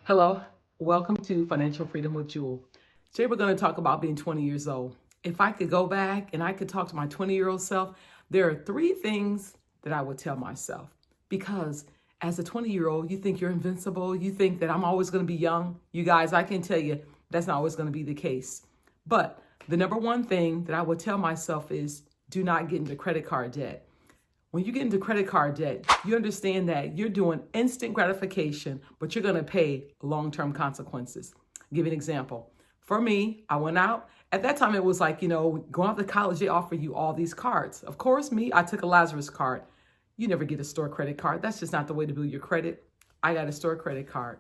Hello, welcome to Financial Freedom with Jewel. Today we're going to talk about being 20 years old. If I could go back and I could talk to my 20-year-old self, there are three things that I would tell myself. Because as a 20-year-old, you think you're invincible. You think that I'm always going to be young. You guys, I can tell you that's not always going to be the case. But the number one thing that I would tell myself is do not get into credit card debt. When you get into credit card debt, you understand that you're doing instant gratification, but you're going to pay long-term consequences. I'll give you an example. For me, I went out. At that time, it was like, going out to college, they offer you all these cards. Of course, I took a Lazarus card. You never get a store credit card. That's just not the way to build your credit. I got a store credit card.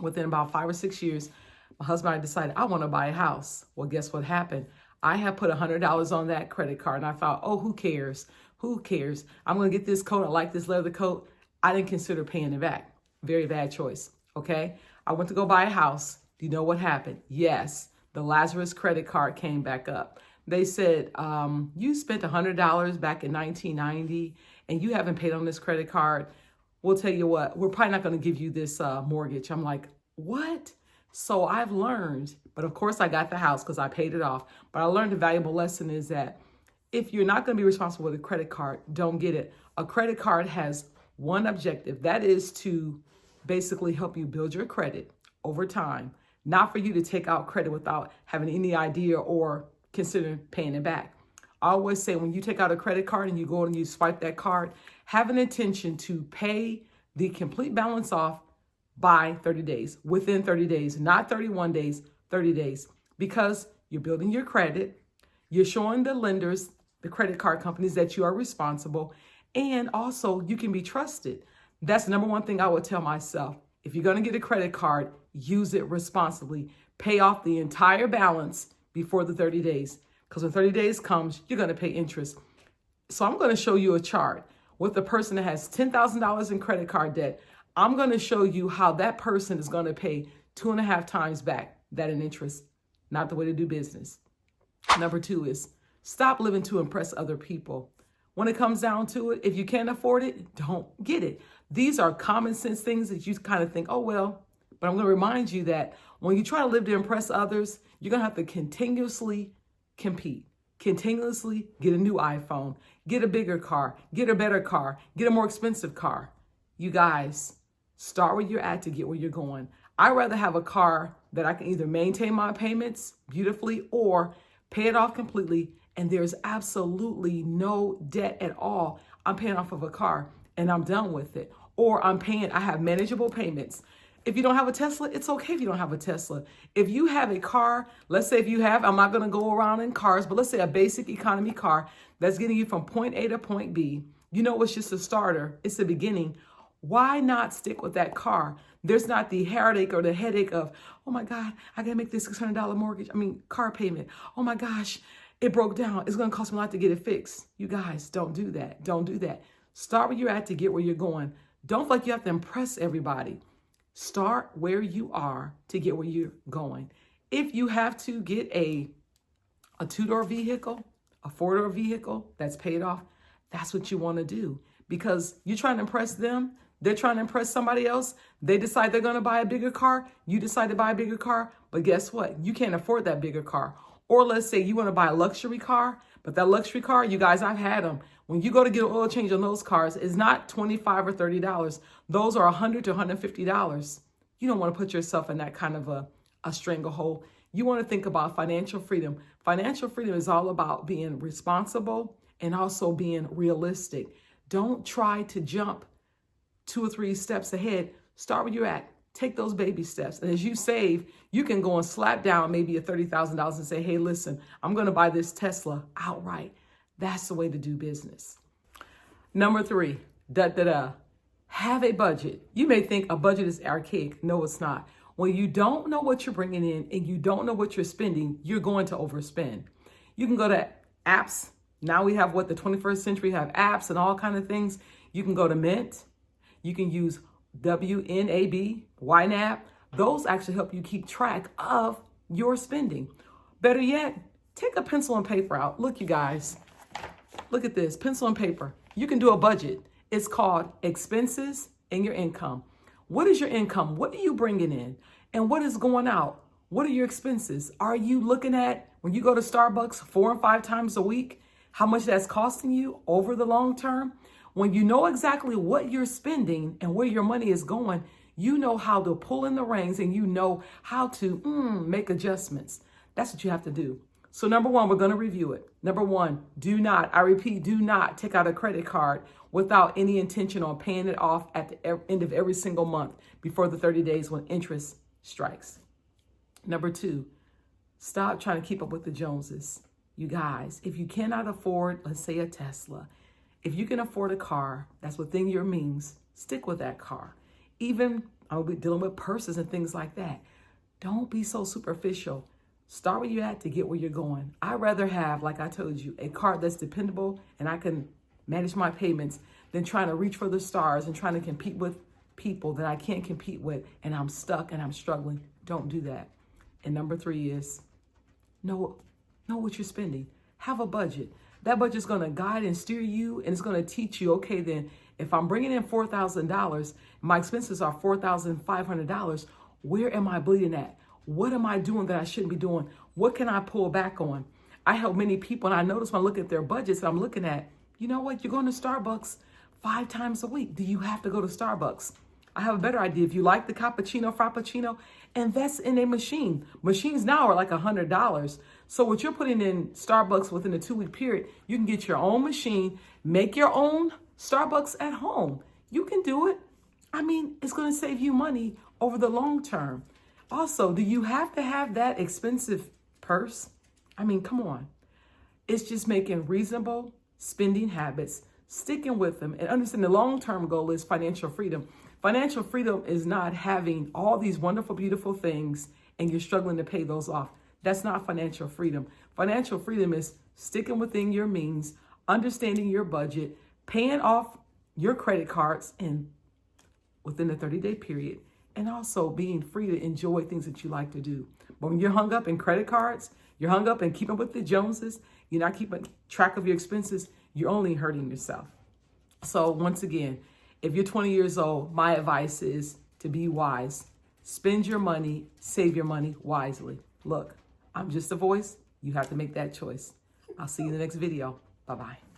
Within about 5 or 6 years, my husband and I decided I want to buy a house. Well, guess what happened? I had put $100 on that credit card, and I thought, oh, who cares? Who cares? I'm going to get this coat. I like this leather coat. I didn't consider paying it back. Very bad choice. Okay. I went to go buy a house. Do you know what happened? Yes. The Lazarus credit card came back up. They said, you spent $100 back in 1990 and you haven't paid on this credit card. We'll tell you what, we're probably not going to give you this mortgage. I'm like, what? So I've learned, but of course I got the house because I paid it off. But I learned a valuable lesson is that if you're not going to be responsible with a credit card, don't get it. A credit card has one objective. That is to basically help you build your credit over time, not for you to take out credit without having any idea or considering paying it back. I always say when you take out a credit card and you go and you swipe that card, have an intention to pay the complete balance off by 30 days, within 30 days, not 31 days, 30 days, because you're building your credit. You're showing the lenders, the credit card companies, that you are responsible, and also you can be trusted. That's the number one thing I would tell myself. If you're going to get a credit card, use it responsibly. Pay off the entire balance before the 30 days, because when 30 days comes, you're going to pay interest. So I'm going to show you a chart with a person that has $10,000 in credit card debt. I'm going to show you how that person is going to pay 2.5 times back that in interest. Not the way to do business. Number two is stop living to impress other people. When it comes down to it, if you can't afford it, don't get it. These are common sense things that you kind of think, oh, well, but I'm going to remind you that when you try to live to impress others, you're going to have to continuously compete, continuously get a new iPhone, get a bigger car, get a better car, get a more expensive car. You guys, start where you're at to get where you're going. I'd rather have a car that I can either maintain my payments beautifully or pay it off completely, and there's absolutely no debt at all. I'm paying off of a car and I'm done with it. Or I have manageable payments. If you don't have a Tesla, it's okay if you don't have a Tesla. If you have a car, let's say I'm not going to go around in cars, but let's say a basic economy car that's getting you from point A to point B, it's just a starter. It's the beginning. Why not stick with that car? There's not the heartache or the headache of, oh my God, I gotta make this $600 car payment. Oh my gosh, it broke down. It's gonna cost me a lot to get it fixed. You guys, don't do that. Don't do that. Start where you're at to get where you're going. Don't feel like you have to impress everybody. Start where you are to get where you're going. If you have to get a two-door vehicle, a four-door vehicle that's paid off, that's what you want to do, because you're trying to impress them. They're trying to impress somebody else. They decide they're going to buy a bigger car. You decide to buy a bigger car. But guess what? You can't afford that bigger car. Or let's say you want to buy a luxury car. But that luxury car, you guys, I've had them. When you go to get an oil change on those cars, it's not $25 or $30. Those are $100 to $150. You don't want to put yourself in that kind of a stranglehold. You want to think about financial freedom. Financial freedom is all about being responsible and also being realistic. Don't try to jump 2 or 3 steps ahead. Start where you're at. Take those baby steps. And as you save, you can go and slap down maybe a $30,000 and say, hey, listen, I'm going to buy this Tesla outright. That's the way to do business. Number 3, have a budget. You may think a budget is archaic. No, it's not. When you don't know what you're bringing in and you don't know what you're spending, you're going to overspend. You can go to apps. Now we have the 21st century have apps and all kinds of things. You can go to Mint. You can use WNAB, YNAB. Those actually help you keep track of your spending. Better yet, take a pencil and paper out. Look, you guys, look at this, pencil and paper. You can do a budget. It's called expenses and your income. What is your income? What are you bringing in? And what is going out? What are your expenses? Are you looking at, when you go to Starbucks 4 and 5 times a week, how much that's costing you over the long term? When you know exactly what you're spending and where your money is going, you know how to pull in the reins and you know how to make adjustments. That's what you have to do. So number one, we're going to review it. Number one, do not, I repeat, do not take out a credit card without any intention on paying it off at the end of every single month before the 30 days when interest strikes. Number two, stop trying to keep up with the Joneses. You guys, if you cannot afford, let's say a Tesla, if you can afford a car that's within your means, stick with that car. Even I'll be dealing with purses and things like that. Don't be so superficial. Start where you're at to get where you're going. I'd rather have, like I told you, a card that's dependable and I can manage my payments than trying to reach for the stars and trying to compete with people that I can't compete with and I'm stuck and I'm struggling. Don't do that. And number three is know what you're spending. Have a budget. That budget's going to guide and steer you, and it's going to teach you, okay, then if I'm bringing in $4,000, my expenses are $4,500, where am I bleeding at? What am I doing that I shouldn't be doing? What can I pull back on? I help many people, and I notice when I look at their budgets, I'm looking at, you know what, you're going to Starbucks 5 times a week. Do you have to go to Starbucks? I have a better idea. If you like the cappuccino, frappuccino, invest in a machine. Machines now are like $100. So what you're putting in Starbucks within a 2-week period, you can get your own machine, make your own Starbucks at home. You can do it. I mean, it's going to save you money over the long term. Also, do you have to have that expensive purse? I mean, come on. It's just making reasonable spending habits, sticking with them, and understanding the long-term goal is financial freedom. Financial freedom is not having all these wonderful, beautiful things and you're struggling to pay those off. That's not financial freedom. Financial freedom is sticking within your means, understanding your budget, paying off your credit cards within the 30-day period, and also being free to enjoy things that you like to do. But when you're hung up in credit cards, you're hung up in keeping with the Joneses, you're not keeping track of your expenses, you're only hurting yourself. So once again, if you're 20 years old, my advice is to be wise. Spend your money, save your money wisely. Look, I'm just a voice. You have to make that choice. I'll see you in the next video. Bye-bye.